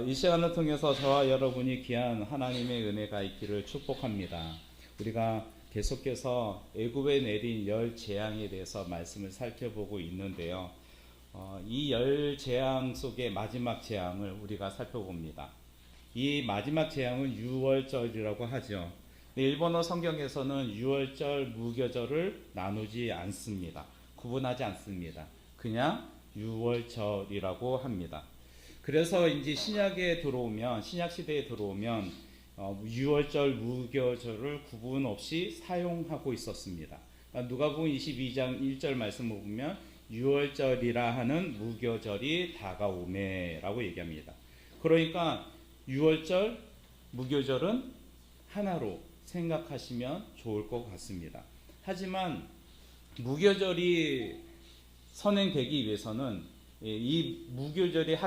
이 시간을 통해서 저와 여러분이 귀한 하나님의 은혜가 있기를 축복합니다. 우리가 계속해서 애굽에 내린 열 재앙에 대해서 말씀을 살펴보고 있는데요. 이 열 재앙 속의 마지막 재앙을 우리가 살펴봅니다. 이 마지막 재앙은 유월절이라고 하죠. 일본어 성경에서는 유월절, 무교절을 나누지 않습니다. 구분하지 않습니다. 그냥 유월절이라고 합니다. 그래서 이제 신약에 들어오면, 신약 시대에 들어오면 유월절, 무교절을 구분 없이 사용하고 있었습니다. 누가복음 22장 1절 말씀을 보면 유월절이라 하는 무교절이 다가오매라고 얘기합니다. 그러니까 유월절, 무교절은 하나로 생각하시면 좋을 것 같습니다. 하지만 무교절이 선행되기 위해서는, 이 무교절이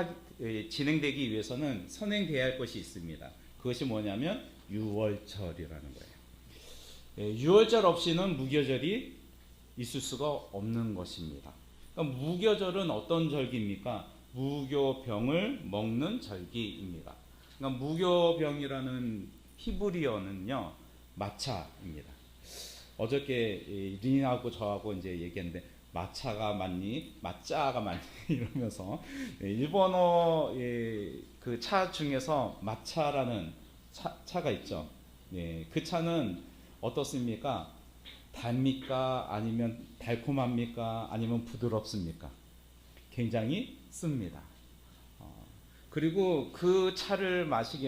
진행되기 위해서는 선행되어야 할 것이 있습니다. 그것이 뭐냐면 유월절이라는 거예요. 유월절 없이는 무교절이 있을 수가 없는 것입니다. 그러니까 무교절은 어떤 절기입니까? 무교병을 먹는 절기입니다. 그러니까 무교병이라는 히브리어는요, 마차입니다. 어저께 린하고 저하고 이제 얘기했는데, 마차가 맞니? 마짜가 맞니? 이러면서 일본어 그 차 중에서 마차라는 차가 있죠. 그 차는 어떻습니까? 답니까? 아니면 달콤합니까? 아니면 부드럽습니까? 굉장히 씁니다. 그리고 그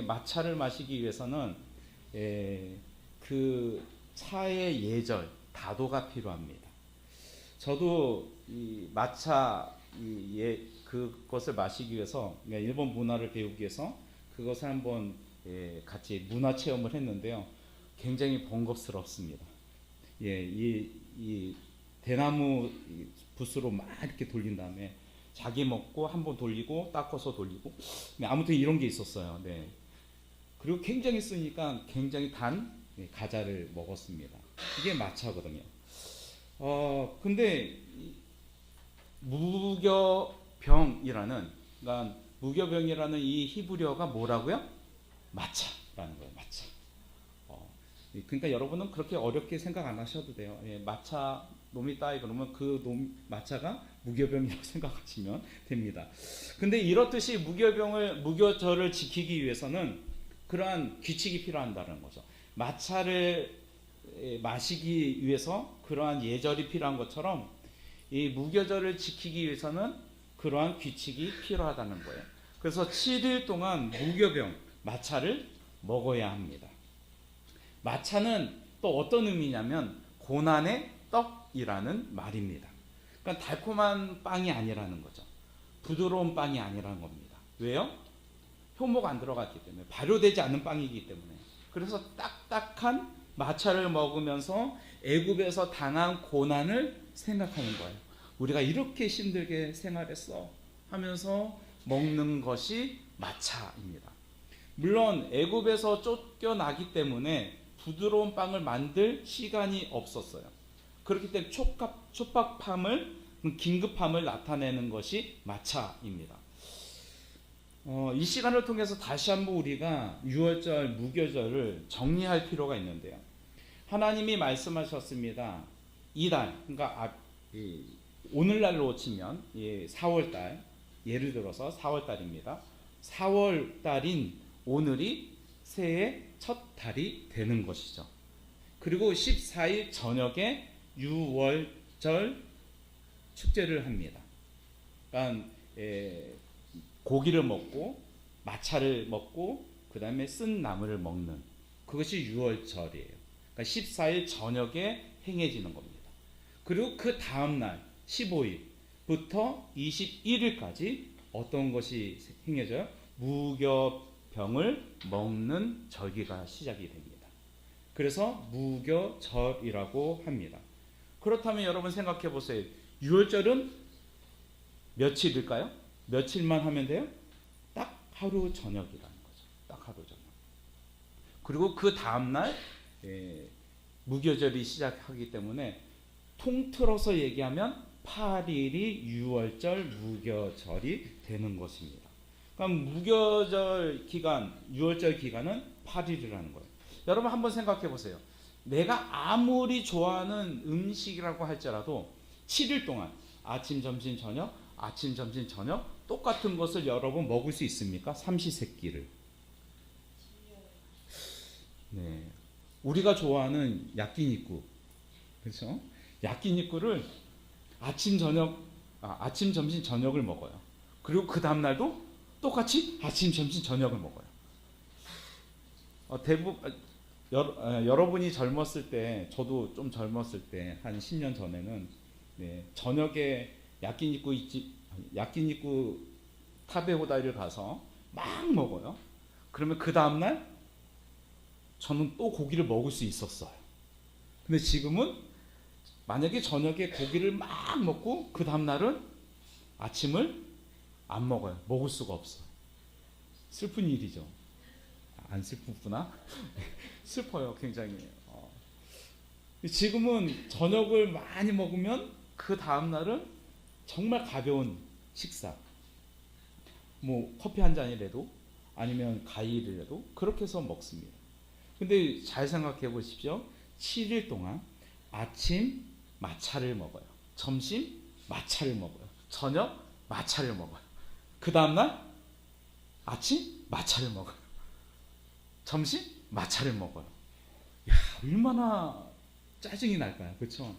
마차를 마시기 위해서는 그 차의 예절, 다도가 필요합니다. 저도 이 마차 그것을 마시기 위해서, 일본 문화를 배우기 위해서 그것을 한번 같이 문화 체험을 했는데요. 굉장히 번겁스럽습니다. 이 대나무 붓으로 막 이렇게 돌린 다음에 자기 먹고 한번 돌리고 닦아서 돌리고, 아무튼 이런 게 있었어요. 그리고 굉장히 쓰니까 굉장히 단 과자를 먹었습니다. 이게 마차거든요. 근데 무교병이라는, 그러니까 무교병이라는 이 히브리어가 뭐라고요? 마차라는 거예요. 마차. 그러니까 여러분은 그렇게 어렵게 생각 안 하셔도 돼요. 마차 놈이 따이 그러면 그 마차가 무교병이라고 생각하시면 됩니다. 근데 이렇듯이 무교절을 지키기 위해서는 그러한 규칙이 필요한다는 거죠. 마차를 마시기 위해서 그러한 예절이 필요한 것처럼 이 무교절을 지키기 위해서는 그러한 규칙이 필요하다는 거예요. 그래서 7일 동안 무교병, 마차를 먹어야 합니다. 마차는 또 어떤 의미냐면 고난의 떡이라는 말입니다. 그러니까 달콤한 빵이 아니라는 거죠. 부드러운 빵이 아니라는 겁니다. 왜요? 효모가 안 들어갔기 때문에, 발효되지 않은 빵이기 때문에. 그래서 딱딱한 마차를 먹으면서 애굽에서 당한 고난을 생각하는 거예요. 우리가 이렇게 힘들게 생활했어 하면서 먹는 것이 마차입니다. 물론 애굽에서 쫓겨나기 때문에 부드러운 빵을 만들 시간이 없었어요. 그렇기 때문에 긴급함을 나타내는 것이 마차입니다. 이 시간을 통해서 다시 한번 우리가 유월절, 무교절을 정리할 필요가 있는데요. 하나님이 말씀하셨습니다. 이달, 그러니까 오늘날로 치면 4월달, 예를 들어서 4월달입니다. 4월달인 오늘이 새해 첫 달이 되는 것이죠. 그리고 14일 저녁에 유월절 축제를 합니다. 그러니까 고기를 먹고 마차를 먹고 그 다음에 쓴 나물을 먹는, 그것이 유월절이에요. 그러니까 14일 저녁에 행해지는 겁니다. 그리고 그 다음날 15일부터 21일까지 어떤 것이 행해져요? 무교병을 먹는 절기가 시작이 됩니다. 그래서 무교절이라고 합니다. 그렇다면 여러분 생각해 보세요. 유월절은 며칠일까요? 며칠만 하면 돼요? 딱 하루 저녁이라는 거죠. 딱 하루 저녁. 그리고 그 다음날 무교절이 시작하기 때문에 통틀어서 얘기하면 8일이 유월절 무교절이 되는 것입니다. 그럼 무교절 기간, 유월절 기간은 8일이라는 거예요. 여러분 한번 생각해 보세요. 내가 아무리 좋아하는 음식이라고 할지라도 7일 동안 아침, 점심, 저녁, 아침, 점심, 저녁 똑같은 것을 여러분 먹을 수 있습니까? 삼시세끼를. 네. 우리가 좋아하는 야끼니쿠, 그렇죠? 야끼니쿠를 아침, 점심, 저녁을 먹어요. 그리고 그 다음 날도 똑같이 아침, 점심, 저녁을 먹어요. 여러분이 젊었을 때, 저도 좀 젊었을 때, 한 10년 전에는 네, 저녁에 야끼니쿠 타베호다이를 가서 막 먹어요. 그러면 그 다음 날 저는 또 고기를 먹을 수 있었어요. 근데 지금은 만약에 저녁에 고기를 막 먹고 그 다음 날은 아침을 안 먹어요. 먹을 수가 없어요. 슬픈 일이죠. 안 슬프구나. 슬퍼요, 굉장히. 지금은 저녁을 많이 먹으면 그 다음 날은 정말 가벼운 식사. 뭐 커피 한 잔이라도 아니면 과일이라도 그렇게 해서 먹습니다. 근데 잘 생각해 보십시오. 7일 동안 아침 마차를 먹어요. 점심 마차를 먹어요. 저녁 마차를 먹어요. 그 다음날 아침 마차를 먹어요. 점심 마차를 먹어요. 야, 얼마나 짜증이 날까요? 그렇죠?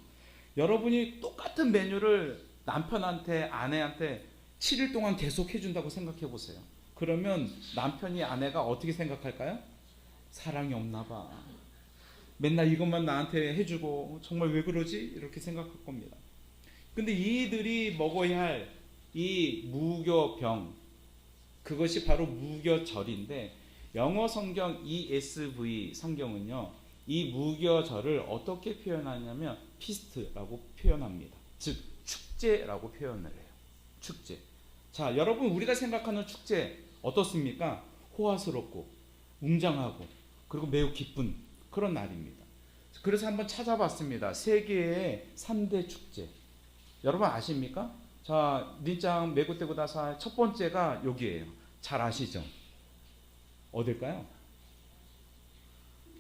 여러분이 똑같은 메뉴를 남편한테, 아내한테 7일 동안 계속 해준다고 생각해 보세요. 그러면 남편이, 아내가 어떻게 생각할까요? 사랑이 없나 봐. 맨날 이것만 나한테 해주고 정말 왜 그러지? 이렇게 생각할 겁니다. 근데 이들이 먹어야 할 이 무교병, 그것이 바로 무교절인데, 영어 성경 ESV 성경은요, 이 무교절을 어떻게 표현하냐면 피스트라고 표현합니다. 즉 축제라고 표현을 해요. 축제. 자, 여러분, 우리가 생각하는 축제 어떻습니까? 호화스럽고 웅장하고 그리고 매우 기쁜 그런 날입니다. 그래서 한번 찾아봤습니다. 세계의 3대 축제. 여러분 아십니까? 자, 닌짱 메구떼고 다사 첫 번째가 여기예요. 잘 아시죠? 어딜까요?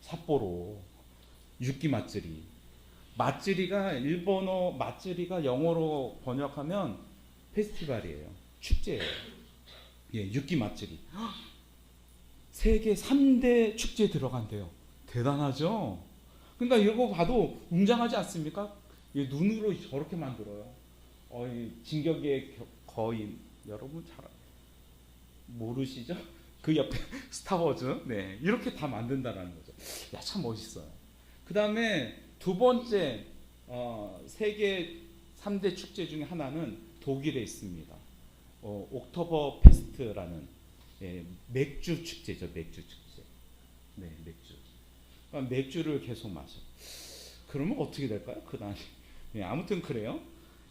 삿포로 육기 마쓰리. 마쓰리가 일본어 마쓰리가 영어로 번역하면 페스티벌이에요. 축제예요. 예, 육기 마쓰리. 세계 3대 축제에 들어간대요. 대단하죠? 그러니까 이거 봐도 웅장하지 않습니까? 눈으로 저렇게 만들어요. 진격의 거인, 여러분 잘 모르시죠? 그 옆에 스타워즈, 네, 이렇게 다 만든다라는 거죠. 야, 참 멋있어요. 그 다음에 두 번째 세계 3대 축제 중에 하나는 독일에 있습니다. 옥토버 페스트라는, 예, 맥주 축제죠. 맥주 축제. 네, 맥주. 그러니까 맥주를 계속 마셔. 그러면 어떻게 될까요? 그 다음에. 네, 아무튼 그래요.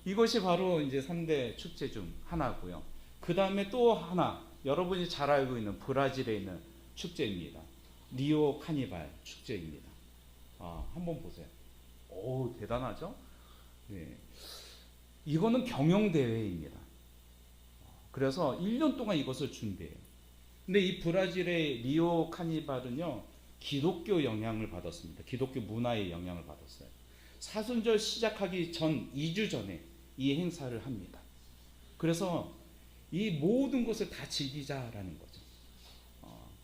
이것이 바로 이제 3대 축제 중 하나고요. 그 다음에 또 하나, 여러분이 잘 알고 있는 브라질에 있는 축제입니다. 리오 카니발 축제입니다. 한번 보세요. 오, 대단하죠? 네. 이거는 경영대회입니다. 그래서 1년 동안 이것을 준비해요. 근데 이 브라질의 리오 카니발은요, 기독교 영향을 받았습니다. 기독교 문화의 영향을 받았어요. 사순절 시작하기 전 2주 전에 이 행사를 합니다. 그래서 이 모든 것을 다 즐기자라는 거죠.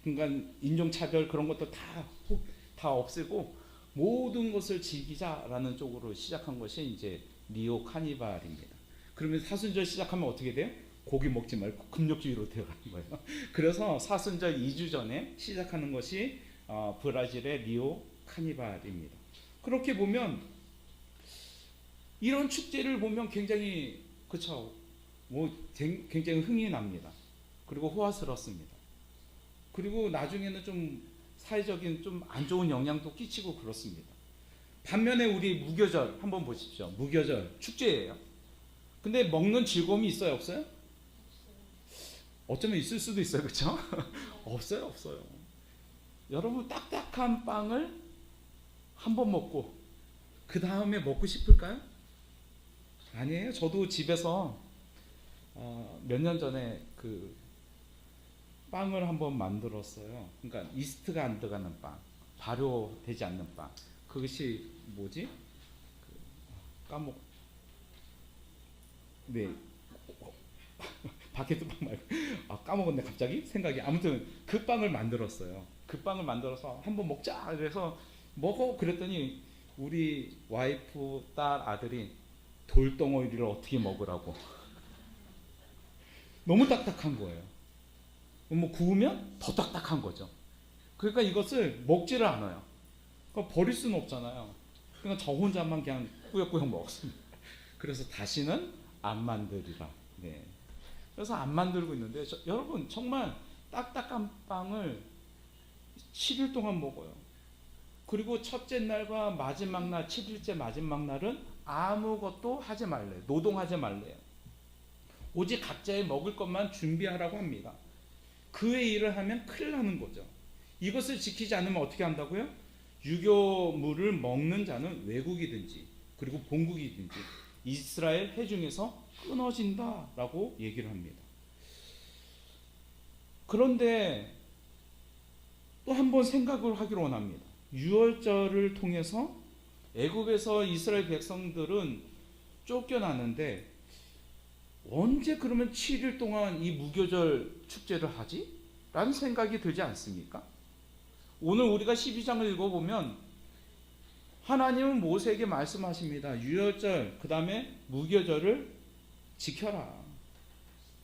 그러니까 인종차별 그런 것도 다 없애고 모든 것을 즐기자라는 쪽으로 시작한 것이 이제 리오 카니발입니다. 그러면 사순절 시작하면 어떻게 돼요? 고기 먹지 말고 금욕주의로 되어가는 거예요. 그래서 사순절 2주 전에 시작하는 것이 브라질의 리오 카니발입니다. 그렇게 보면 이런 축제를 보면 굉장히, 그쵸, 굉장히 흥이 납니다. 그리고 호화스럽습니다. 그리고 나중에는 좀 사회적인 좀 안 좋은 영향도 끼치고 그렇습니다. 반면에 우리 무교절 한번 보십시오. 무교절 축제예요. 근데 먹는 즐거움이 있어요, 없어요? 어쩌면 있을 수도 있어요, 그렇죠? 없어요. 여러분, 딱딱한 빵을 한번 먹고 그 다음에 먹고 싶을까요? 아니에요. 저도 집에서 몇 년 전에 빵을 한번 만들었어요. 그러니까 이스트가 안 들어가는 빵, 발효되지 않는 빵. 그것이 뭐지? 까먹. 네. 바게트 빵 말고 까먹었네 갑자기 생각이. 아무튼 그 빵을 만들었어요. 그 빵을 만들어서 한번 먹자 그래서 먹어 그랬더니 우리 와이프, 딸, 아들이 돌덩어리를 어떻게 먹으라고. 너무 딱딱한 거예요. 뭐 구우면 더 딱딱한 거죠. 그러니까 이것을 먹지를 않아요. 그러니까 버릴 수는 없잖아요. 그러니까 저 혼자만 그냥 꾸역꾸역 먹었습니다. 그래서 다시는 안 만들리라. 네. 그래서 안 만들고 있는데 여러분 정말 딱딱한 빵을 7일 동안 먹어요. 그리고 첫째 날과 마지막 날, 7일째 마지막 날은 아무것도 하지 말래요. 노동하지 말래요. 오직 각자의 먹을 것만 준비하라고 합니다. 그의 일을 하면 큰일 나는 거죠. 이것을 지키지 않으면 어떻게 한다고요? 유교물을 먹는 자는 외국이든지 그리고 본국이든지 이스라엘 회중에서 끊어진다라고 얘기를 합니다. 그런데 또 한 번 생각을 하기를 원합니다. 유월절을 통해서 애굽에서 이스라엘 백성들은 쫓겨나는데 언제 그러면 7일 동안 이 무교절 축제를 하지? 라는 생각이 들지 않습니까? 오늘 우리가 12장을 읽어보면 하나님은 모세에게 말씀하십니다. 유월절 그 다음에 무교절을 지켜라.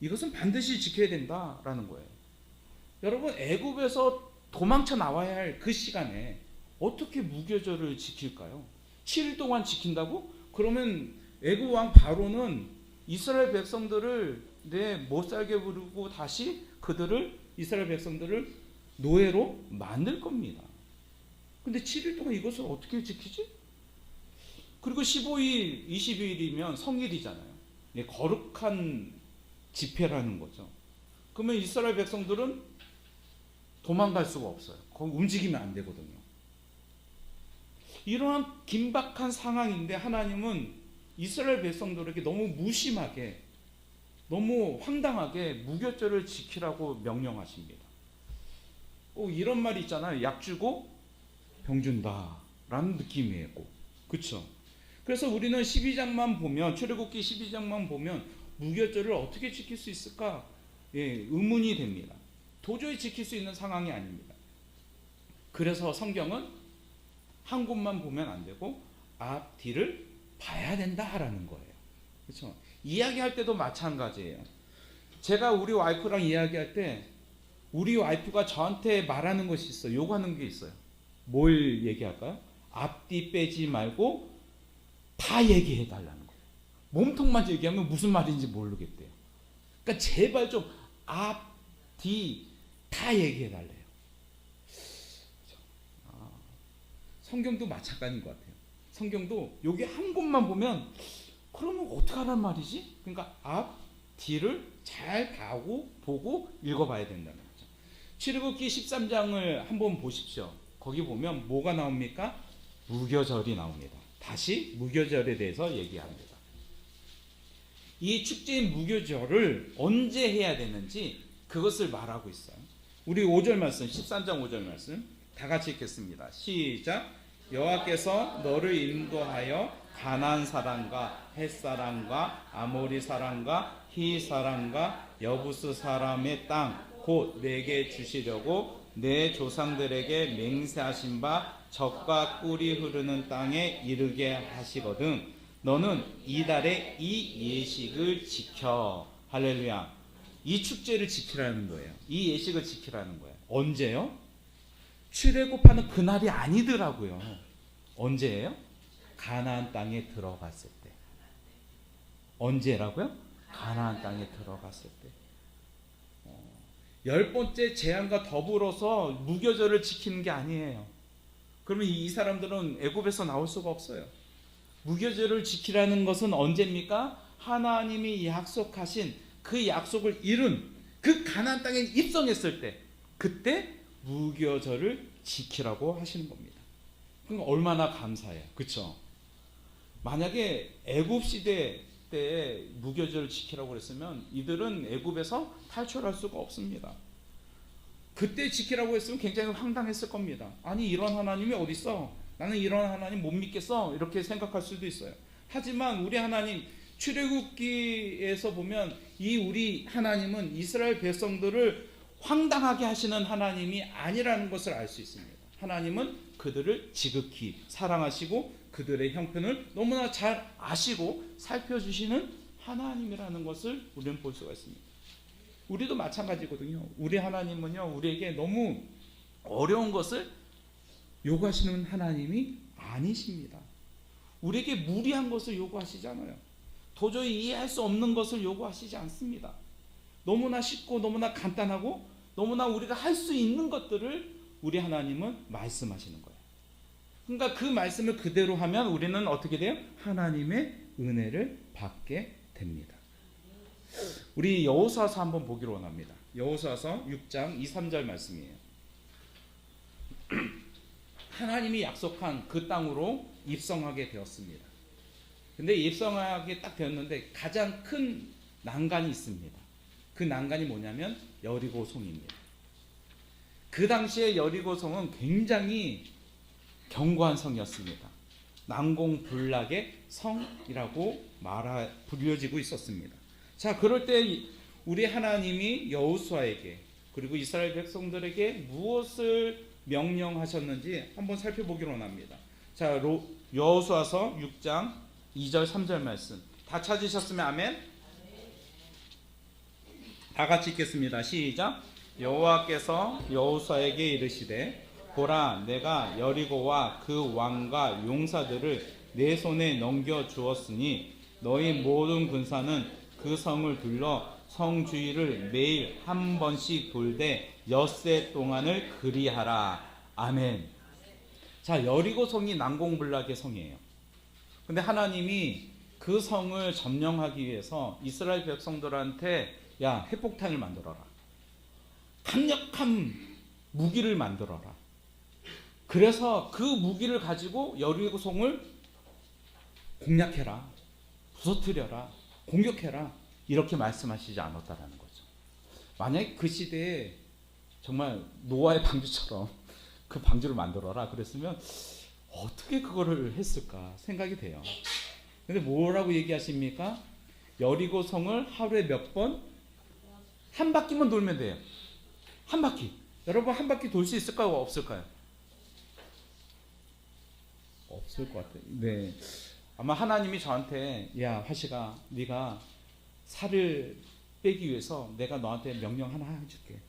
이것은 반드시 지켜야 된다라는 거예요. 여러분 애굽에서 도망쳐 나와야 할 그 시간에 어떻게 무교절을 지킬까요? 7일 동안 지킨다고? 그러면 애굽 왕 바로는 이스라엘 백성들을 못 살게 부르고 다시 그들을 이스라엘 백성들을 노예로 만들 겁니다. 근데 7일 동안 이것을 어떻게 지키지? 그리고 15일, 20일이면 성일이잖아요. 거룩한 집회라는 거죠. 그러면 이스라엘 백성들은 도망갈 수가 없어요. 거기 움직이면 안 되거든요. 이러한 긴박한 상황인데 하나님은 이스라엘 백성들에게 너무 무심하게, 너무 황당하게 무교절을 지키라고 명령하십니다. 이런 말이 있잖아요. 약 주고 병 준다 라는 느낌이에요. 그렇죠? 그래서 우리는 12장만 보면, 출애굽기 12장만 보면 무교절을 어떻게 지킬 수 있을까? 의문이 됩니다. 도저히 지킬 수 있는 상황이 아닙니다. 그래서 성경은 한 곳만 보면 안 되고 앞, 뒤를 봐야 된다라는 거예요. 그렇죠? 이야기할 때도 마찬가지예요. 제가 우리 와이프랑 이야기할 때 우리 와이프가 저한테 말하는 것이 있어요. 요구하는 게 있어요. 뭘 얘기할까요? 앞뒤 빼지 말고 다 얘기해 달라는 거예요. 몸통만 얘기하면 무슨 말인지 모르겠대요. 그러니까 제발 좀 앞, 뒤 다 얘기해 달래요. 성경도 마찬가지인 것 같아요. 성경도 여기 한 곳만 보면 그러면 어떡하란 말이지? 그러니까 앞, 뒤를 잘 보고 읽어봐야 된다는 거죠. 출애굽기 13장을 한번 보십시오. 거기 보면 뭐가 나옵니까? 무교절이 나옵니다. 다시 무교절에 대해서 얘기합니다. 이 축제인 무교절을 언제 해야 되는지 그것을 말하고 있어요. 우리 5절 말씀, 13장 5절 말씀 다 같이 읽겠습니다. 시작. 여호와께서 너를 인도하여 가나안 사람과 헷 사람과 아모리 사람과 히 사람과 여부스 사람의 땅 곧 내게 주시려고 내 조상들에게 맹세하신 바 젖과 꿀이 흐르는 땅에 이르게 하시거든 너는 이달에 이 예식을 지켜. 할렐루야. 이 축제를 지키라는 거예요. 이 예식을 지키라는 거예요. 언제요? 출애굽하는 그날이 아니더라고요. 언제예요? 가나안 땅에 들어갔을 때. 언제라고요? 가나안 땅에 들어갔을 때. 10번째 재앙과 더불어서 무교절을 지키는 게 아니에요. 그러면 이 사람들은 애굽에서 나올 수가 없어요. 무교절을 지키라는 것은 언제입니까? 하나님이 약속하신 그 약속을 이룬 그 가나안 땅에 입성했을 때, 그때 무교절을 지키라고 하시는 겁니다. 그럼 얼마나 감사해요. 그렇죠? 만약에 애굽 시대 때 무교절을 지키라고 그랬으면 이들은 애굽에서 탈출할 수가 없습니다. 그때 지키라고 했으면 굉장히 황당했을 겁니다. 아니 이런 하나님이 어디 있어? 나는 이런 하나님 못 믿겠어. 이렇게 생각할 수도 있어요. 하지만 우리 하나님 출애굽기에서 보면 이 우리 하나님은 이스라엘 백성들을 황당하게 하시는 하나님이 아니라는 것을 알 수 있습니다. 하나님은 그들을 지극히 사랑하시고 그들의 형편을 너무나 잘 아시고 살펴주시는 하나님이라는 것을 우리는 볼 수가 있습니다. 우리도 마찬가지거든요. 우리 하나님은요, 우리에게 너무 어려운 것을 요구하시는 하나님이 아니십니다. 우리에게 무리한 것을 요구하시지 않아요. 도저히 이해할 수 없는 것을 요구하시지 않습니다. 너무나 쉽고 너무나 간단하고 너무나 우리가 할 수 있는 것들을 우리 하나님은 말씀하시는 거예요. 그러니까 그 말씀을 그대로 하면 우리는 어떻게 돼요? 하나님의 은혜를 받게 됩니다. 우리 여호수아서 한번 보기로 원합니다. 여호수아서 6장 2, 3절 말씀이에요. 하나님이 약속한 그 땅으로 입성하게 되었습니다. 근데 입성하게 딱 되었는데 가장 큰 난간이 있습니다. 그 난간이 뭐냐면 여리고성입니다. 그 당시에 여리고성은 굉장히 견고한 성이었습니다. 난공불락의 성이라고 불려지고 있었습니다. 자, 그럴 때 우리 하나님이 여호수아에게 그리고 이스라엘 백성들에게 무엇을 명령하셨는지 한번 살펴보기로 합니다. 자, 여호수아서 6장 2절 3절 말씀 다 찾으셨으면 아멘. 다 같이 읽겠습니다. 시작. 여호와께서 여호수아에게 이르시되 보라, 내가 여리고와 그 왕과 용사들을 내 손에 넘겨 주었으니 너희 모든 군사는 그 성을 둘러 성 주위를 매일 한 번씩 돌되 엿새 동안을 그리하라. 아멘. 자, 여리고 성이 난공불락의 성이에요. 근데 하나님이 그 성을 점령하기 위해서 이스라엘 백성들한테 야, 핵폭탄을 만들어라. 강력한 무기를 만들어라. 그래서 그 무기를 가지고 여리고 성을 공략해라. 부서뜨려라. 공격해라. 이렇게 말씀하시지 않았다라는 거죠. 만약에 그 시대에 정말 노아의 방주처럼 그 방주를 만들어라 그랬으면 어떻게 그거를 했을까 생각이 돼요. 근데 뭐라고 얘기하십니까? 여리고 성을 하루에 몇 번? 한 바퀴만 돌면 돼요. 한 바퀴. 여러분 한 바퀴 돌 수 있을까요? 없을까요? 없을 것 같아요. 네. 아마 하나님이 저한테 야 화시가 네가 살을 빼기 위해서 내가 너한테 명령 하나 해줄게.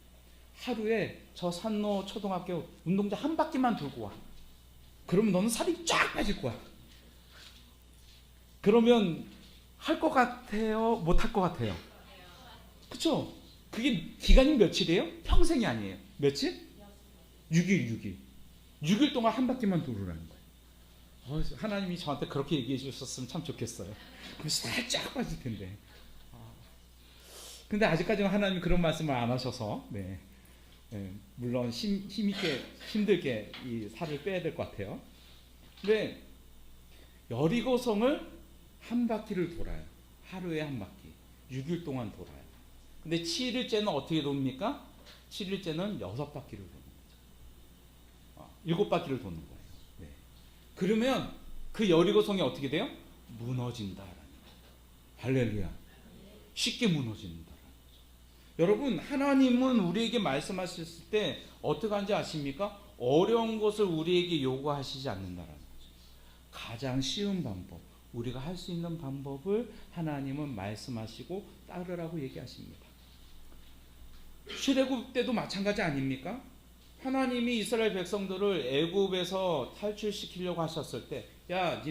하루에 저 산로 초등학교 운동장 한 바퀴만 돌고 와. 그러면 너는 살이 쫙 빠질 거야. 그러면 할 것 같아요? 못 할 것 같아요? 그쵸? 그게 기간이 며칠이에요? 평생이 아니에요. 며칠? 6일. 6일 동안 한 바퀴만 돌으라는 거예요. 하나님이 저한테 그렇게 얘기해 주셨으면 참 좋겠어요. 그럼 살짝 빠질 텐데. 근데 아직까지는 하나님이 그런 말씀을 안 하셔서 네. 물론 힘있게 힘들게 이 살을 빼야 될 것 같아요. 근데 여리고성을 한 바퀴를 돌아요. 하루에 한 바퀴. 6일 동안 돌아요. 근데 7일째는 어떻게 돕니까? 7일째는 6바퀴를 도는 거죠. 7바퀴를 도는 거예요. 네. 그러면 그 여리고성이 어떻게 돼요? 무너진다라는 거예요. 할렐루야. 쉽게 무너진다라는 거죠. 여러분, 하나님은 우리에게 말씀하셨을 때 어떻게 하는지 아십니까? 어려운 것을 우리에게 요구하시지 않는다라는 거죠. 가장 쉬운 방법, 우리가 할 수 있는 방법을 하나님은 말씀하시고 따르라고 얘기하십니다. 출애굽 때도 마찬가지 아닙니까? 하나님이 이스라엘 백성들을 애굽에서 탈출시키려고 하셨을 때 야,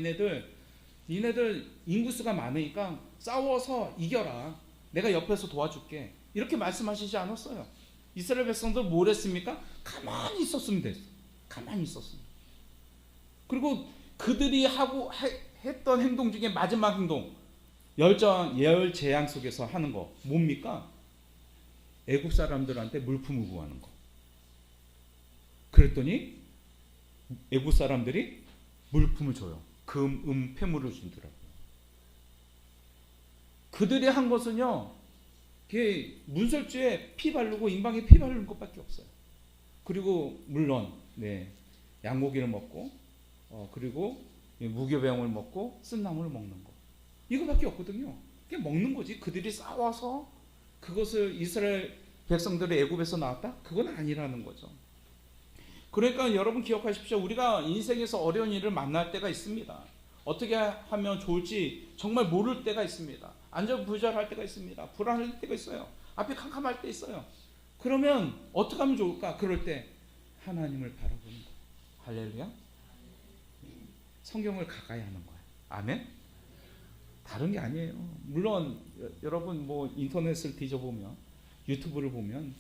니네들 인구수가 많으니까 싸워서 이겨라. 내가 옆에서 도와줄게. 이렇게 말씀하시지 않았어요. 이스라엘 백성들 뭘 했습니까? 가만히 있었으면 됐어. 가만히 있었습니다. 그리고 그들이 했던 행동 중에 마지막 행동, 예열 재앙 속에서 하는 거 뭡니까? 애굽 사람들한테 물품을 구하는 거. 그랬더니 애굽 사람들이 물품을 줘요. 금, 폐물을 주더라고요. 그들이 한 것은요, 문설주에 피 바르고 인방에 피 바르는 것밖에 없어요. 그리고 물론 양고기를 먹고 그리고 무교병을 먹고 쓴나물을 먹는 거. 이거밖에 없거든요. 그냥 먹는 거지. 그들이 싸워서 그것을 이스라엘 백성들의 애굽에서 나왔다? 그건 아니라는 거죠. 그러니까 여러분 기억하십시오. 우리가 인생에서 어려운 일을 만날 때가 있습니다. 어떻게 하면 좋을지 정말 모를 때가 있습니다. 안절부절할 때가 있습니다. 불안할 때가 있어요. 앞이 캄캄할 때 있어요. 그러면 어떻게 하면 좋을까? 그럴 때 하나님을 바라보는 거예요. 할렐루야. 성경을 가까이 하는 거예요. 아멘. 다른 게 아니에요. 물론 여러분 뭐 인터넷을 뒤져보면 유튜브를 보면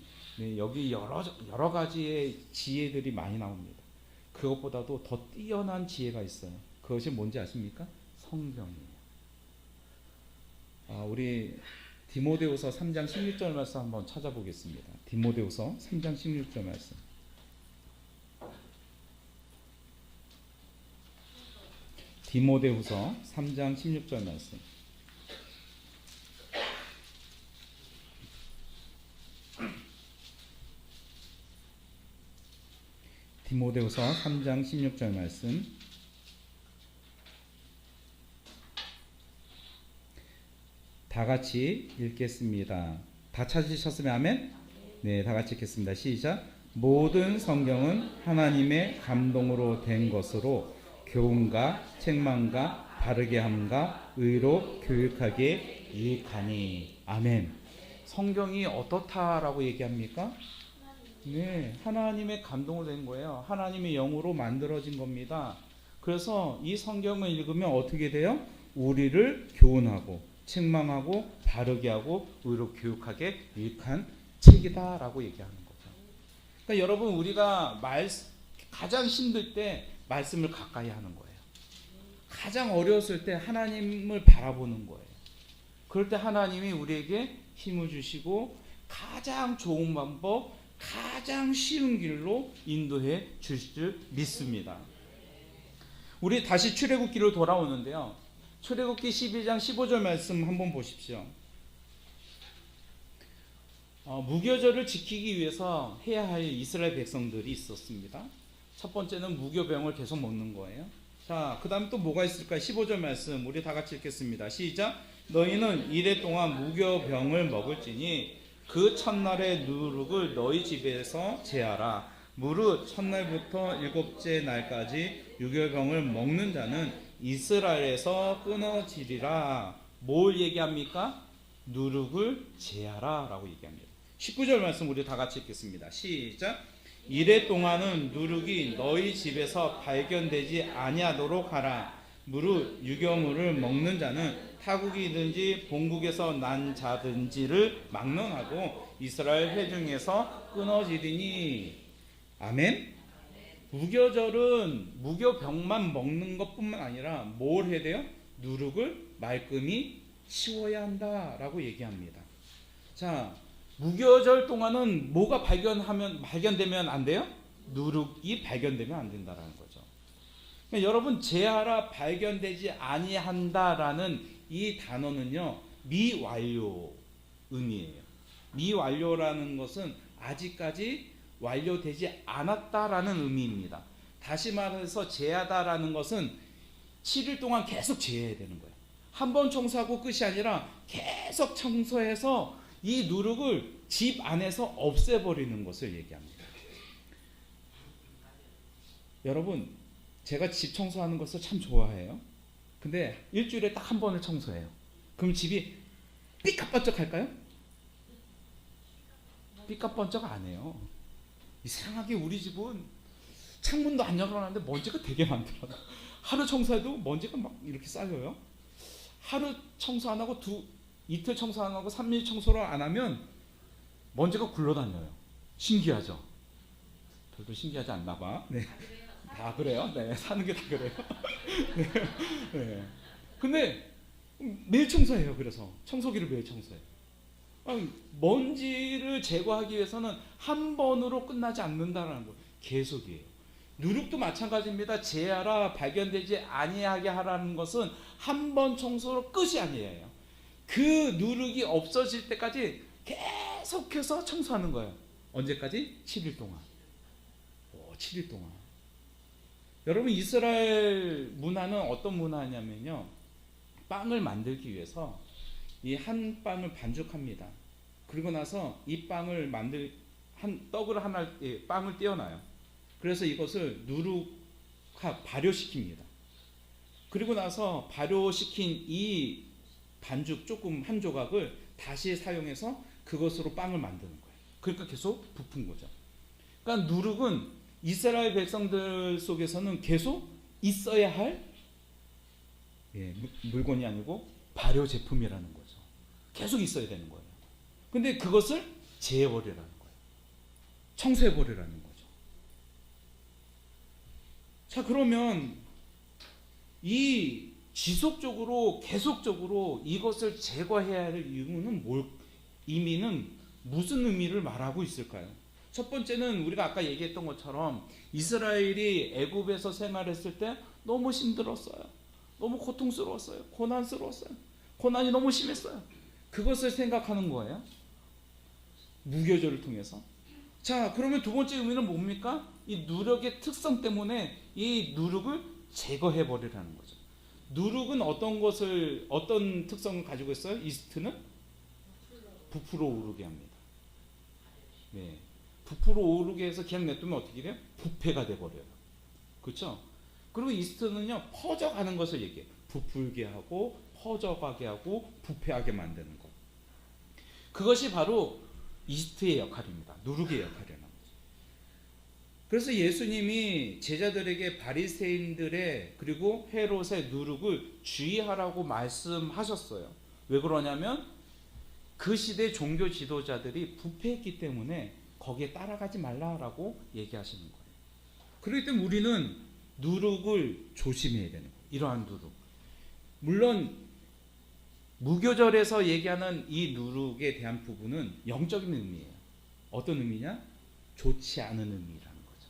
여기 여러 가지의 지혜들이 많이 나옵니다. 그것보다도 더 뛰어난 지혜가 있어요. 그것이 뭔지 아십니까? 성경이에요. 우리 디모데후서 3장 16절 말씀 한번 찾아보겠습니다. 디모데후서 3장 16절 말씀. 디모데후서 3장 16절 말씀. 디모데후서 3장 16절 말씀. 다 같이 읽겠습니다. 다 찾으셨으면 아멘? 네, 다 같이 읽겠습니다. 시작. 모든 성경은 하나님의 감동으로 된 것으로 교훈과 책망과 바르게 함과 의로 교육하기에 유익하니. 아멘. 성경이 어떻다라고 얘기합니까? 네, 하나님의 감동으로 된 거예요. 하나님의 영으로 만들어진 겁니다. 그래서 이 성경을 읽으면 어떻게 돼요? 우리를 교훈하고 책망하고 바르게 하고 의로 교육하게 유익한 책이다라고 얘기하는 거죠. 그러니까 여러분 우리가 가장 힘들 때 말씀을 가까이 하는 거예요. 가장 어려웠을 때 하나님을 바라보는 거예요. 그럴 때 하나님이 우리에게 힘을 주시고 가장 좋은 방법, 가장 쉬운 길로 인도해 주실 줄 믿습니다. 우리 다시 출애굽기로 돌아오는데요. 출애굽기 12장 15절 말씀 한번 보십시오. 무교절을 지키기 위해서 해야 할 이스라엘 백성들이 있었습니다. 첫 번째는 무교병을 계속 먹는 거예요. 자, 그 다음 또 뭐가 있을까요? 15절 말씀 우리 다 같이 읽겠습니다. 시작. 너희는 이래 동안 무교병을 먹을지니 그 첫날의 누룩을 너희 집에서 제하라. 무릇 첫날부터 일곱째 날까지 유교병을 먹는 자는 이스라엘에서 끊어지리라. 뭘 얘기합니까? 누룩을 제하라 라고 얘기합니다. 19절 말씀 우리 다 같이 읽겠습니다. 시작. 이래 동안은 누룩이 너희 집에서 발견되지 아니하도록 하라. 무릇 유교물을 먹는 자는 타국이든지 본국에서 난 자든지를 막론하고 이스라엘 회중에서 끊어지리니. 아멘. 무교절은 무교병만 먹는 것뿐만 아니라 뭘 해야 돼요? 누룩을 말끔히 치워야 한다라고 얘기합니다. 자, 무교절 동안은 뭐가 발견되면 안 돼요? 누룩이 발견되면 안 된다라는 거죠. 그러니까 여러분 제하라 발견되지 아니한다라는 이 단어는요 미완료 의미예요. 미완료라는 것은 아직까지 완료되지 않았다라는 의미입니다. 다시 말해서 제하다라는 것은 7일 동안 계속 제해야 되는 거예요. 한 번 청소하고 끝이 아니라 계속 청소해서 이 누룩을 집 안에서 없애버리는 것을 얘기합니다. 여러분 제가 집 청소하는 것을 참 좋아해요. 근데 일주일에 딱 한 번을 청소해요. 그럼 집이 삐까뻔쩍 할까요? 삐까뻔쩍 안 해요. 이상하게 우리 집은 창문도 안 열어놨는데 먼지가 되게 많더라고요. 하루 청소해도 먼지가 막 이렇게 쌓여요. 하루 청소 안 하고 이틀 청소 안 하고 3일 청소를 안 하면 먼지가 굴러다녀요. 신기하죠? 별로 신기하지 않나 봐. 네. 다 그래요? 네. 사는 게 다 그래요. 네. 네. 근데 매일 청소해요. 그래서 청소기를 매일 청소해요. 먼지를 제거하기 위해서는 한 번으로 끝나지 않는다라는 거. 계속이에요. 누룩도 마찬가지입니다. 제하라 발견되지 아니하게 하라는 것은 한 번 청소로 끝이 아니에요. 그 누룩이 없어질 때까지 계속해서 청소하는 거예요. 언제까지? 7일 동안. 7일 동안. 여러분, 이스라엘 문화는 어떤 문화냐면요, 빵을 만들기 위해서 이 한 빵을 반죽합니다. 그리고 나서 이 빵을 떡을 하나, 빵을 떼어놔요. 그래서 이것을 발효시킵니다. 그리고 나서 발효시킨 이 반죽 조금 한 조각을 다시 사용해서 그것으로 빵을 만드는 거예요. 그러니까 계속 부푼 거죠. 그러니까 누룩은 이스라엘 백성들 속에서는 계속 있어야 할 물건이 아니고 발효 제품이라는 거죠. 계속 있어야 되는 거예요. 근데 그것을 제해버리라는 거예요. 청소해버리라는 거죠. 자, 그러면 이 지속적으로 계속적으로 이것을 제거해야 할 이유는 의미는 무슨 의미를 말하고 있을까요? 첫 번째는 우리가 아까 얘기했던 것처럼 이스라엘이 애굽에서 생활했을 때 너무 힘들었어요. 너무 고통스러웠어요. 고난스러웠어요. 고난이 너무 심했어요. 그것을 생각하는 거예요. 무교절을 통해서. 자, 그러면 두 번째 의미는 뭡니까? 이 누룩의 특성 때문에 이 누룩을 제거해 버리라는 거죠. 누룩은 어떤 특성을 가지고 있어요? 이스트는 부풀어 오르게 합니다. 네, 부풀어 오르게 해서 그냥 냅두면 어떻게 돼요? 부패가 돼 버려요. 그렇죠? 그리고 이스트는요, 퍼져가는 것을 얘기해요. 부풀게 하고 퍼져가게 하고 부패하게 만드는 것. 그것이 바로 이스트의 역할입니다. 누룩의 역할이라는 거죠. 그래서 예수님이 제자들에게 바리새인들의 그리고 헤롯의 누룩을 주의하라고 말씀하셨어요. 왜 그러냐면 그 시대 종교 지도자들이 부패했기 때문에 거기에 따라가지 말라라고 얘기하시는 거예요. 그렇기 때문에 우리는 누룩을 조심해야 되는 거예요. 이러한 누룩. 물론 무교절에서 얘기하는 이 누룩에 대한 부분은 영적인 의미예요. 어떤 의미냐? 좋지 않은 의미라는 거죠.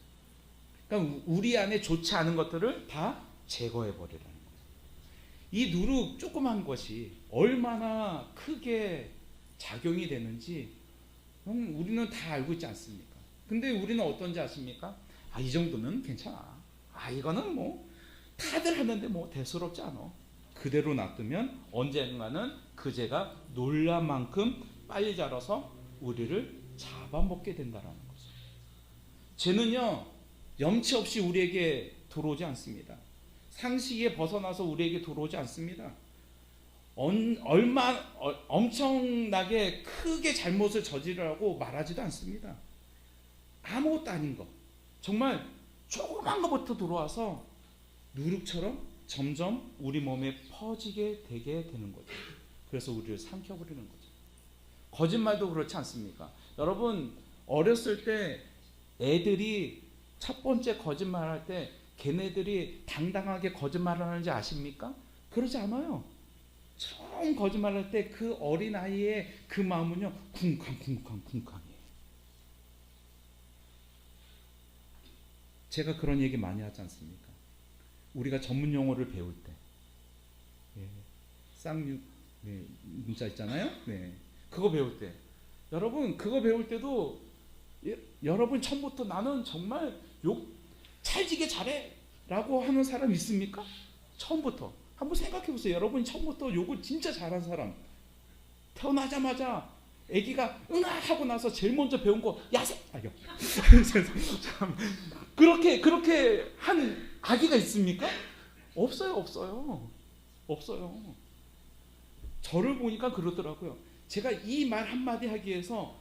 그러니까 우리 안에 좋지 않은 것들을 다 제거해 버리라는 거죠. 이 누룩 조그만 것이 얼마나 크게 작용이 되는지 우리는 다 알고 있지 않습니까? 근데 우리는 어떤지 아십니까? 이 정도는 괜찮아. 이거는 뭐 다들 하는데 뭐 대수롭지 않아. 그대로 놔두면 언젠가는 그 죄가 놀랄 만큼 빨리 자라서 우리를 잡아먹게 된다는 거죠. 죄는요, 염치 없이 우리에게 들어오지 않습니다. 상식에 벗어나서 우리에게 들어오지 않습니다. 엄청나게 크게 잘못을 저지르라고 말하지도 않습니다. 아무것도 아닌 것, 정말 조그만 것부터 들어와서 누룩처럼 점점 우리 몸에 퍼지게 되게 되는 거죠. 그래서 우리를 삼켜버리는 거죠. 거짓말도 그렇지 않습니까? 여러분, 어렸을 때 애들이 첫 번째 거짓말할 때 걔네들이 당당하게 거짓말을 하는지 아십니까? 그러지 않아요. 처음 거짓말할 때 그 어린 아이의 그 마음은요, 쿵쾅쿵쾅쿵쾅이에요. 제가 그런 얘기 많이 하지 않습니까? 우리가 전문 용어를 배울 때, 쌍육 문자 있잖아요. 네, 그거 배울 때, 여러분 그거 배울 때도 여러분 처음부터 나는 정말 욕 찰지게 잘해라고 하는 사람 있습니까? 처음부터 한번 생각해 보세요. 여러분 처음부터 욕을 진짜 잘한 사람, 태어나자마자 아기가 응아 하고 나서 제일 먼저 배운 거 야세. 그렇게 한 아기가 있습니까? 없어요. 저를 보니까 그러더라고요. 제가 이 말 한마디 하기 위해서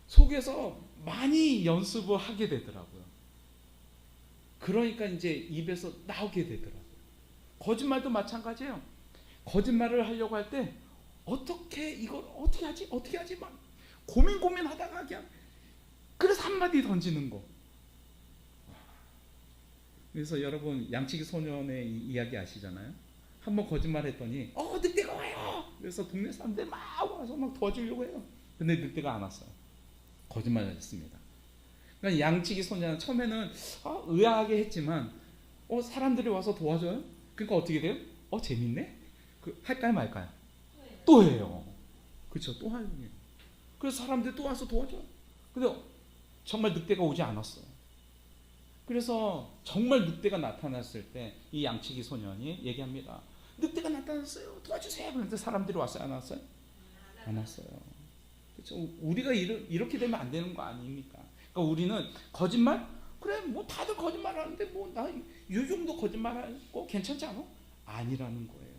속에서 많이 연습을 하게 되더라고요. 그러니까 이제 입에서 나오게 되더라고요. 거짓말도 마찬가지예요. 거짓말을 하려고 할 때 이걸 어떻게 하지 막 고민하다가 그냥 그래서 한마디 던지는 거. 그래서 여러분 양치기 소년의 이야기 아시잖아요? 한번 거짓말했더니 늑대가 와요. 그래서 동네 사람들 막 와서 막 도와주려고 해요. 근데 늑대가 안 왔어요. 거짓말을 했습니다. 그러니까 양치기 소년은 처음에는 의아하게 했지만 사람들이 와서 도와줘요. 그러니까 어떻게 돼요? 재밌네. 할까요 말까요? 또 해요. 그렇죠. 또 하요. 그래서 사람들이 또 와서 도와줘요. 근데 정말 늑대가 오지 않았어요. 그래서 정말 늑대가 나타났을 때 이 양치기 소년이 얘기합니다. 늑대가 나타났어요. 도와주세요. 그런데 사람들이 왔어요? 안 왔어요? 안 왔어요. 그렇죠? 우리가 이렇게 되면 안 되는 거 아닙니까? 그러니까 우리는 거짓말? 그래, 뭐 다들 거짓말 하는데 뭐 나 이 정도 거짓말 하고 괜찮지 않아? 아니라는 거예요.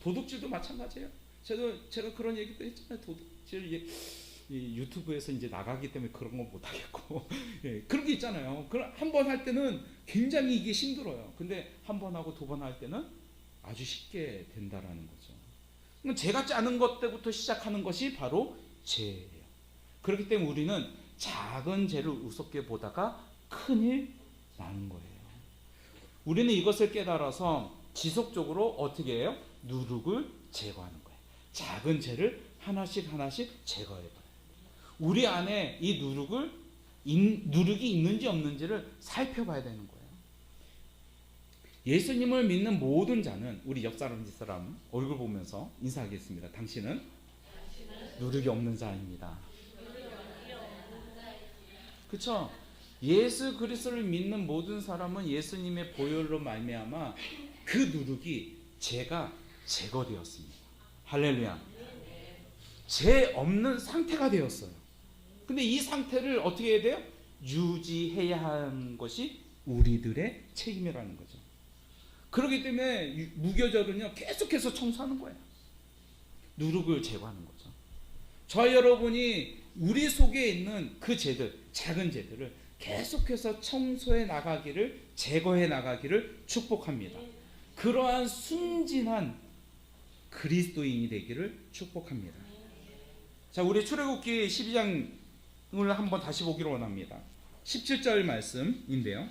도둑질도 마찬가지예요. 제가 그런 얘기도 했잖아요. 도둑질 이 유튜브에서 이제 나가기 때문에 그런 거 못 하겠고 예, 그런 게 있잖아요. 그럼 한 번 할 때는 굉장히 이게 힘들어요. 근데 한 번 하고 두 번 할 때는 아주 쉽게 된다라는 거죠. 그럼 제가 짜는 것 때부터 시작하는 것이 바로 죄예요. 그렇기 때문에 우리는 작은 죄를 우습게 보다가 큰일 나는 거예요. 우리는 이것을 깨달아서 지속적으로 어떻게 해요? 누룩을 제거하는 거예요. 작은 죄를 하나씩 제거해버려요. 우리 안에 이 누룩이 있는지 없는지를 살펴봐야 되는 거예요. 예수님을 믿는 모든 자는 우리 옆 사람 뒷사람 얼굴 보면서 인사하겠습니다. 당신은 누룩이 없는 자입니다. 그렇죠? 예수 그리스도를 믿는 모든 사람은 예수님의 보혈로 말미암아 그 누룩이 죄가 제거되었습니다. 할렐루야. 죄 없는 상태가 되었어요. 근데 이 상태를 어떻게 해야 돼요? 유지해야 하는 것이 우리들의 책임이라는 거죠. 그렇기 때문에 무교절은요 계속해서 청소하는 거예요. 누룩을 제거하는 거죠. 저와 여러분이 우리 속에 있는 그 죄들, 작은 죄들을 계속해서 청소해 나가기를, 제거해 나가기를 축복합니다. 그러한 순진한 그리스도인이 되기를 축복합니다. 자, 우리 출애굽기 12장을 한번 다시 보기를 원합니다. 17절 말씀인데요.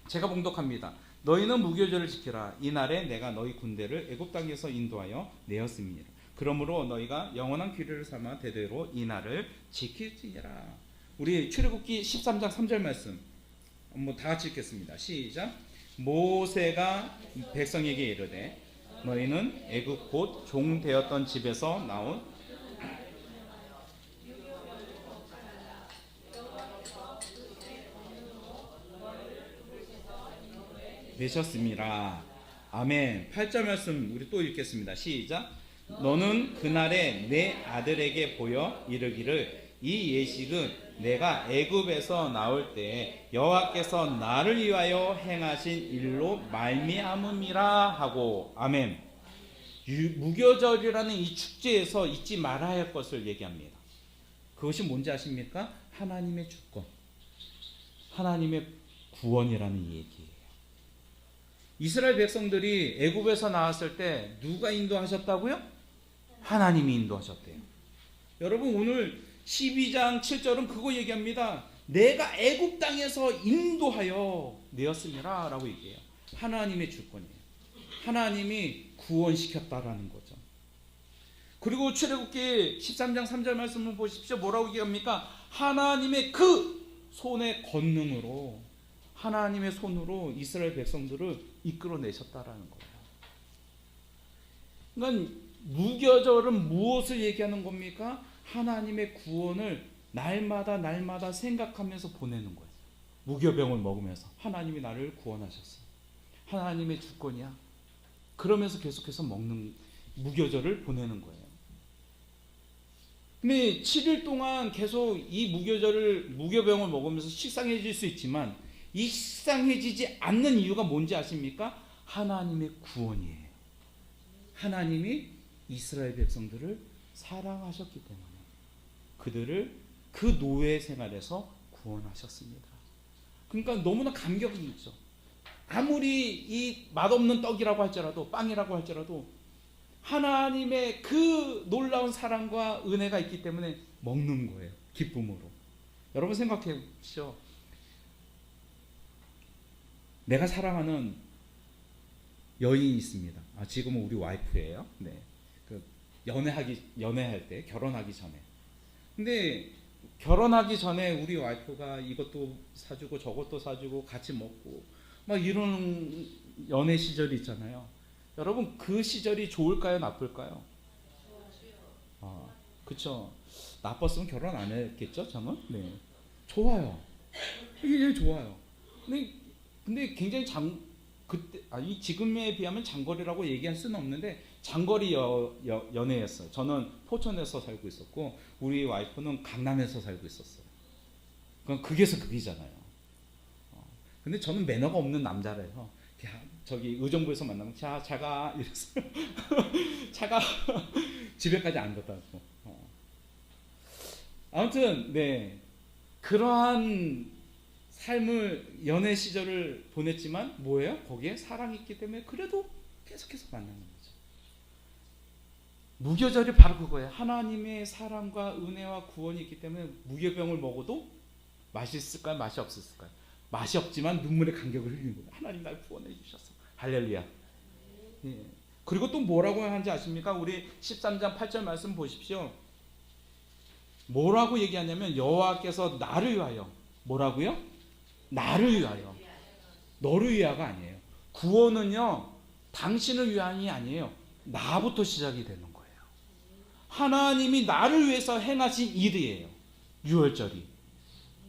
제가 봉독합니다. 너희는 무교절을 지키라. 이날에 내가 너희 군대를 애굽 땅에서 인도하여 내었습니다. 그러므로 너희가 영원한 규례를 삼아 대대로 이날을 지킬지니라. 우리 출애굽기 13장 3절 말씀 한번 다 같이 읽겠습니다. 시작. 모세가 백성에게 이르되 너희는 애굽 곧 종 되었던 집에서 나온 되셨습니다. 아멘. 8절 말씀 우리 또 읽겠습니다. 시작. 너는 그날에 내 아들에게 보여 이르기를 이 예식은 내가 애굽에서 나올 때 여호와께서 나를 위하여 행하신 일로 말미암음이라 하고. 아멘. 무교절이라는 이 축제에서 잊지 말아야 할 것을 얘기합니다. 그것이 뭔지 아십니까? 하나님의 주권, 하나님의 구원이라는 얘기예요. 이스라엘 백성들이 애굽에서 나왔을 때 누가 인도하셨다고요? 하나님이 인도하셨대요. 여러분 오늘 12장 7절은 그거 얘기합니다. 내가 애굽 땅에서 인도하여 내었습니다 라고 얘기해요. 하나님의 주권이에요. 하나님이 구원시켰다라는 거죠. 그리고 출애굽기 13장 3절 말씀을 보십시오. 뭐라고 얘기합니까? 하나님의 그 손의 권능으로, 하나님의 손으로 이스라엘 백성들을 이끌어내셨다라는 거예요. 그러니까 무교절은 무엇을 얘기하는 겁니까? 하나님의 구원을 날마다 생각하면서 보내는 거예요. 무교병을 먹으면서 하나님이 나를 구원하셨어. 하나님의 주권이야. 그러면서 계속해서 먹는 무교절을 보내는 거예요. 근데 7일 동안 계속 이 무교병을 먹으면서 식상해질 수 있지만 이 식상해지지 않는 이유가 뭔지 아십니까? 하나님의 구원이에요. 하나님이 이스라엘 백성들을 사랑하셨기 때문에 그들을 그 노예 생활에서 구원하셨습니다. 그러니까 너무나 감격이 있죠. 아무리 이 맛없는 떡이라고 할지라도, 빵이라고 할지라도 하나님의 그 놀라운 사랑과 은혜가 있기 때문에 먹는 거예요. 기쁨으로. 여러분 생각해 보십시오. 내가 사랑하는 여인이 있습니다. 지금은 우리 와이프예요. 네. 연애할 때, 결혼하기 전에. 근데 결혼하기 전에 우리 와이프가 이것도 사주고 저것도 사주고 같이 먹고 막 이런 연애 시절이 있잖아요. 여러분 그 시절이 좋을까요, 나쁠까요? 그쵸. 나빴으면 결혼 안 했겠죠, 저는? 네. 좋아요. 이게 좋아요. 근데 굉장히 그때 아니 지금에 비하면 장거리라고 얘기할 수는 없는데 장거리 연애였어요. 저는 포천에서 살고 있었고 우리 와이프는 강남에서 살고 있었어요. 그건 극에서 극이잖아요. 근데 저는 매너가 없는 남자라서 저기 의정부에서 만나면 자 자가 이랬어요. 차가 집에까지 안 갔다 왔고. 아무튼 네 그러한 삶을 연애 시절을 보냈지만 뭐예요? 거기에 사랑이 있기 때문에 그래도 계속해서 만나는 거죠. 무교절이 바로 그거예요. 하나님의 사랑과 은혜와 구원이 있기 때문에 무교병을 먹어도 맛이 있을까요? 맛이 없을까요? 맛이 없지만 눈물의 간격을 흘리는 거예요. 하나님 날 구원해 주셨어. 할렐루야. 예. 그리고 또 뭐라고 하는지 아십니까? 우리 13장 8절 말씀 보십시오. 뭐라고 얘기하냐면 여호와께서 나를 위하여 뭐라고요? 나를 위하여 너를 위하가 아니에요. 구원은요 당신을 위함이 아니에요. 나부터 시작이 되는 거예요. 하나님이 나를 위해서 행하신 일이에요. 유월절이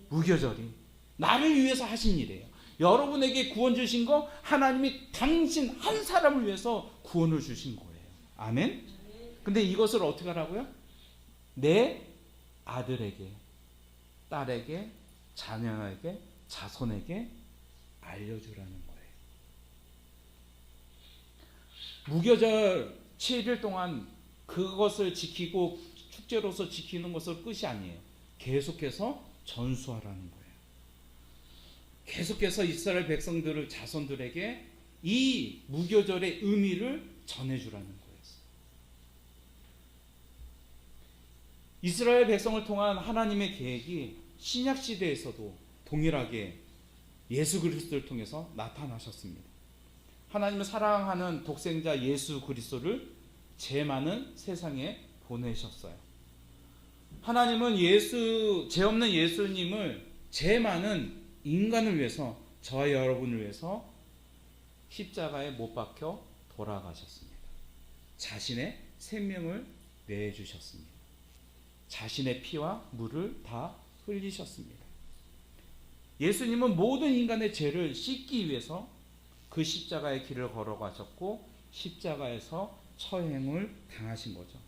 무교절이 나를 위해서 하신 일이에요. 여러분에게 구원 주신 거 하나님이 당신 한 사람을 위해서 구원을 주신 거예요. 아멘. 근데 이것을 어떻게 하라고요? 내 아들에게, 딸에게, 자녀에게, 자손에게 알려주라는 거예요. 무교절 7일 동안 그것을 지키고 축제로서 지키는 것을 끝이 아니에요. 계속해서 전수하라는 거예요. 계속해서 이스라엘 백성들을 자손들에게 이 무교절의 의미를 전해주라는 거예요. 이스라엘 백성을 통한 하나님의 계획이 신약 시대에서도 동일하게 예수 그리스도를 통해서 나타나셨습니다. 하나님을 사랑하는 독생자 예수 그리스도를 죄 많은 세상에 보내셨어요. 하나님은 죄 없는 예수님을 죄 많은 인간을 위해서 저와 여러분을 위해서 십자가에 못 박혀 돌아가셨습니다. 자신의 생명을 내주셨습니다. 자신의 피와 물을 다 흘리셨습니다. 예수님은 모든 인간의 죄를 씻기 위해서 그 십자가의 길을 걸어가셨고 십자가에서 처형을 당하신 거죠.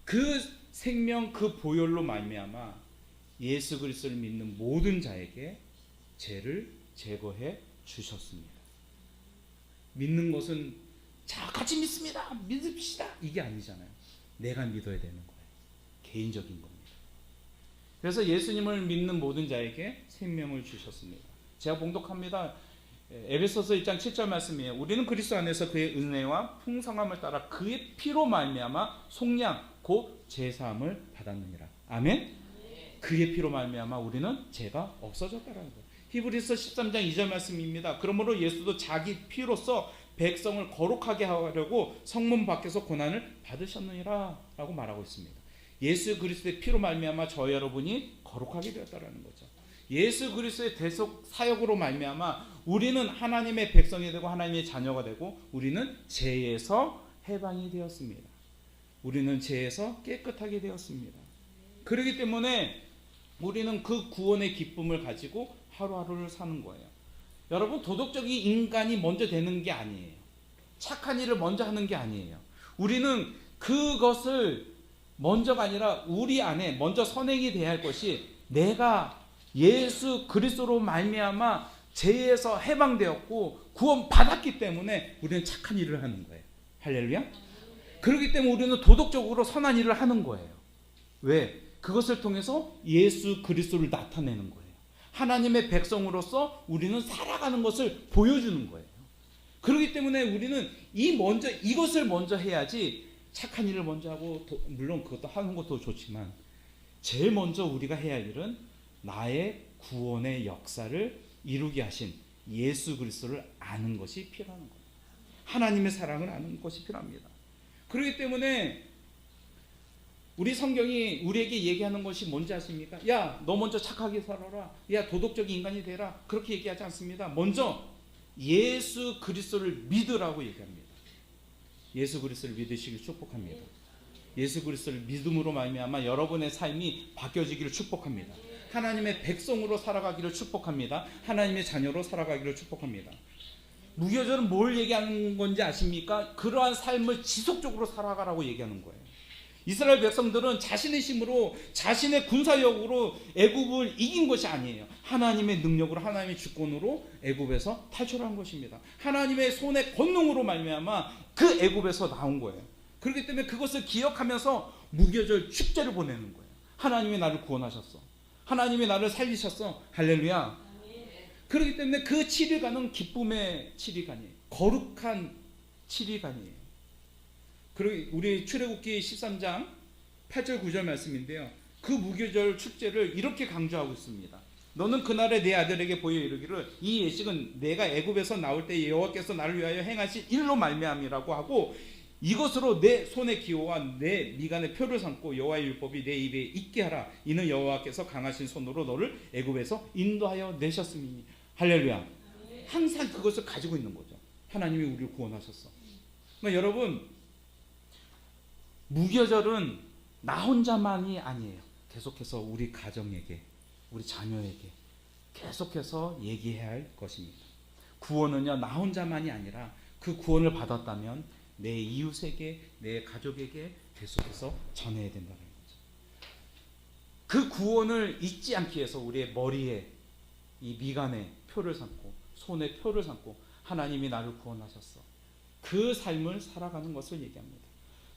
그 생명 그 보혈로 말미암아 예수 그리스도를 믿는 모든 자에게 죄를 제거해 주셨습니다. 믿는 것은 자 같이 믿습니다. 믿읍시다. 이게 아니잖아요. 내가 믿어야 되는 거예요. 개인적인 겁니다. 그래서 예수님을 믿는 모든 자에게 생명을 주셨습니다. 제가 봉독합니다. 에베소서 1장 7절 말씀이에요. 우리는 그리스도 안에서 그의 은혜와 풍성함을 따라 그의 피로 말미암아 속량 곧 제사함을 받았느니라. 아멘. 그의 피로 말미암아 우리는 죄가 없어졌다라는 거예요. 히브리서 13장 2절 말씀입니다. 그러므로 예수도 자기 피로써 백성을 거룩하게 하려고 성문 밖에서 고난을 받으셨느니라 라고 말하고 있습니다. 예수 그리스도의 피로 말미암아 저 여러분이 거룩하게 되었다라는 거죠. 예수 그리스도의 대속 사역으로 말미암아 우리는 하나님의 백성이 되고 하나님의 자녀가 되고 우리는 죄에서 해방이 되었습니다. 우리는 죄에서 깨끗하게 되었습니다. 그렇기 때문에 우리는 그 구원의 기쁨을 가지고 하루하루를 사는 거예요. 여러분 도덕적인 인간이 먼저 되는 게 아니에요. 착한 일을 먼저 하는 게 아니에요. 우리는 그것을 먼저가 아니라 우리 안에 먼저 선행이 돼야 할 것이 내가 예수 그리스도로 말미암아 죄에서 해방되었고 구원받았기 때문에 우리는 착한 일을 하는 거예요. 할렐루야. 그렇기 때문에 우리는 도덕적으로 선한 일을 하는 거예요. 왜? 그것을 통해서 예수 그리스도를 나타내는 거예요. 하나님의 백성으로서 우리는 살아가는 것을 보여주는 거예요. 그렇기 때문에 우리는 이것을 먼저 해야지 착한 일을 먼저 하고 물론 그것도 하는 것도 좋지만 제일 먼저 우리가 해야 할 일은 나의 구원의 역사를 이루게 하신 예수 그리스도를 아는 것이 필요한 거예요. 하나님의 사랑을 아는 것이 필요합니다. 그렇기 때문에 우리 성경이 우리에게 얘기하는 것이 뭔지 아십니까? 야, 너 먼저 착하게 살아라. 야, 도덕적인 인간이 되라. 그렇게 얘기하지 않습니다. 먼저 예수 그리스도를 믿으라고 얘기합니다. 예수 그리스도를 믿으시길 축복합니다. 예수 그리스도를 믿음으로 말미암아 여러분의 삶이 바뀌어지기를 축복합니다. 하나님의 백성으로 살아가기를 축복합니다. 하나님의 자녀로 살아가기를 축복합니다. 무교절은 뭘 얘기하는 건지 아십니까? 그러한 삶을 지속적으로 살아가라고 얘기하는 거예요. 이스라엘 백성들은 자신의 힘으로, 자신의 군사력으로 애굽을 이긴 것이 아니에요. 하나님의 능력으로, 하나님의 주권으로 애굽에서 탈출한 것입니다. 하나님의 손의 권능으로 말미암아 그 애굽에서 나온 거예요. 그렇기 때문에 그것을 기억하면서 무교절 축제를 보내는 거예요. 하나님이 나를 구원하셨어. 하나님이 나를 살리셨어. 할렐루야. 그렇기 때문에 그 7일간은 기쁨의 7일간이에요. 거룩한 7일간이에요. 그리고 우리 출애굽기 13장 8절 9절 말씀인데요. 그 무교절 축제를 이렇게 강조하고 있습니다. 너는 그날에 내 아들에게 보여 이르기를 이 예식은 내가 애굽에서 나올 때 여호와께서 나를 위하여 행하신 일로 말미암이라고 하고 이것으로 내 손의 기호와 내 미간의 표를 삼고 여호와의 율법이 내 입에 있게 하라. 이는 여호와께서 강하신 손으로 너를 애굽에서 인도하여 내셨음이니. 할렐루야. 항상 그것을 가지고 있는 거죠. 하나님이 우리를 구원하셨어. 그러니까 여러분, 무교절은 나 혼자만이 아니에요. 계속해서 우리 가정에게, 우리 자녀에게 계속해서 얘기해야 할 것입니다. 구원은요, 나 혼자만이 아니라 그 구원을 받았다면 내 이웃에게, 내 가족에게 계속해서 전해야 된다는 거죠. 그 구원을 잊지 않기 위해서 우리의 머리에 이 미간에 표를 삼고 손에 표를 삼고 하나님이 나를 구원하셨어. 그 삶을 살아가는 것을 얘기합니다.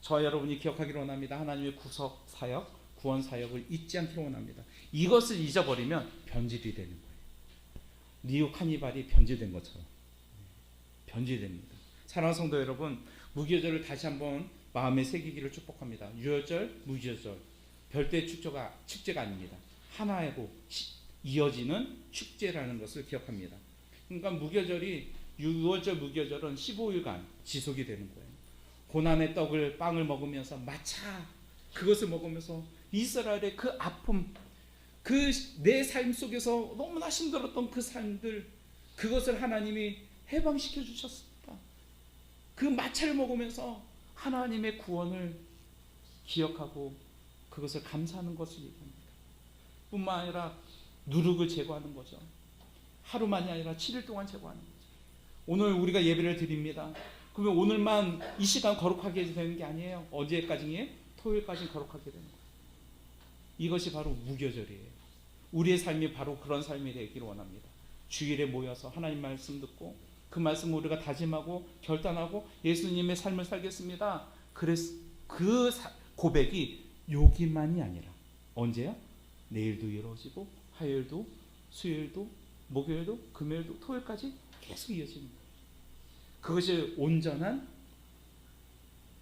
저와 여러분이 기억하기를 원합니다. 하나님의 구속 사역, 구원 사역을 잊지 않기를 원합니다. 이것을 잊어버리면 변질이 되는 거예요. 뉴욕 카니발이 변질된 것처럼 변질됩니다. 사랑하는 성도 여러분, 무교절을 다시 한번 마음에 새기기를 축복합니다. 유월절, 무교절, 별도의 축제가 아닙니다. 하나이고 이어지는 축제라는 것을 기억합니다. 그러니까 무교절이 6월절 무교절은 15일간 지속이 되는 거예요. 고난의 떡을 빵을 먹으면서 마차 그것을 먹으면서 이스라엘의 그 아픔, 그 내 삶 속에서 너무나 힘들었던 그 삶들, 그것을 하나님이 해방시켜 주셨습니다. 그 마차를 먹으면서 하나님의 구원을 기억하고 그것을 감사하는 것을 얘기합니다. 뿐만 아니라 누룩을 제거하는 거죠. 하루만이 아니라 7일 동안 제거하는 거죠. 오늘 우리가 예배를 드립니다. 그러면 오늘만 이 시간 거룩하게 되는 게 아니에요. 언제까지예요? 토요일까지 거룩하게 되는 거예요. 이것이 바로 무교절이에요. 우리의 삶이 바로 그런 삶이 되기를 원합니다. 주일에 모여서 하나님 말씀 듣고 그 말씀을 우리가 다짐하고 결단하고 예수님의 삶을 살겠습니다. 그래서 그 고백이 여기만이 아니라 언제요? 내일도 이루어지고 화요일도 수요일도 목요일도 금요일도 토요일까지 계속 이어지는 거예요. 그것이 온전한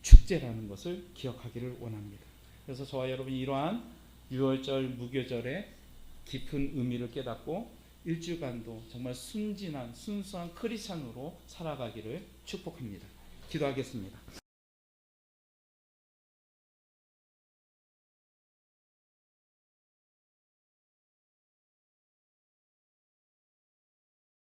축제라는 것을 기억하기를 원합니다. 그래서 저와 여러분이 이러한 6월절 무교절의 깊은 의미를 깨닫고 일주간도 정말 순진한 순수한 크리스찬으로 살아가기를 축복합니다. 기도하겠습니다.